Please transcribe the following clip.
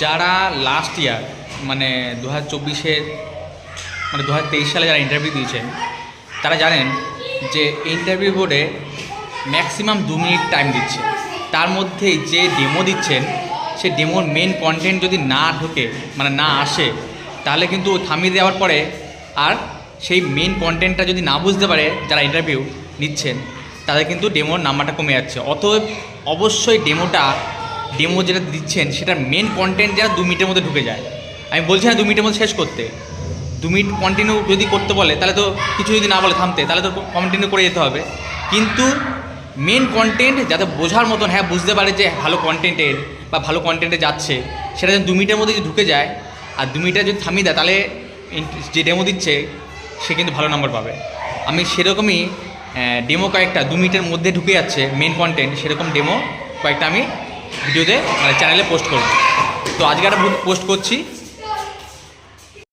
যারা last year মানে 2024-এর মানে 2023 সালে যারা ইন্টারভিউ দিয়েছেন তারা জানেন যে ইন্টারভিউ বোর্ডে ম্যাক্সিমাম 2 মিনিট টাইম দিচ্ছে। তার মধ্যেই যে ডেমো দিচ্ছেন সে ডেমোর মেন কন্টেন্ট যদি না ঢোকে মানে না আসে তাহলে কিন্তু থামিয়ে দেওয়ার পরে আর সেই মেন কন্টেন্টটা যদি না বুঝতে পারে যারা ইন্টারভিউ নিচ্ছেন তাদের কিন্তু ডেমোর নাম্বারটা কমে যাচ্ছে। অতএব অবশ্যই ডেমো যেটা দিচ্ছেন সেটার মেন কন্টেন্ট যেন 2 মিনিটের মধ্যে ঢুকে যায়। আমি বলছি না 2 মিনিটের মধ্যে শেষ করতে, 2 মিনিট কন্টিনিউ যদি করতে বলে তাহলে তো কিছু যদি না বলে থামতে তাহলে তো কন্টিনিউ করে যেতে হবে, কিন্তু মেন কন্টেন্ট যাতে বোঝার মতন হ্যাঁ বুঝতে পারে যে ভালো কন্টেন্টের বা ভালো কন্টেন্টে যাচ্ছে সেটা যেন 2 মিনিটের মধ্যে যদি ঢুকে যায় আর 2 মিনিটে যদি থামিয়ে দেয় তাহলে যে ডেমো দিচ্ছে সে কিন্তু ভালো নাম্বার পাবে। আমি সেরকমই ডেমো কয়েকটা 2 মিনিটের মধ্যে ঢুকে যাচ্ছে মেন কন্টেন্ট, সেরকম ডেমো কয়েকটা আমি ভিডিওতে মানে চ্যানেলে পোস্ট করব। তো আজকে একটা পোস্ট করছি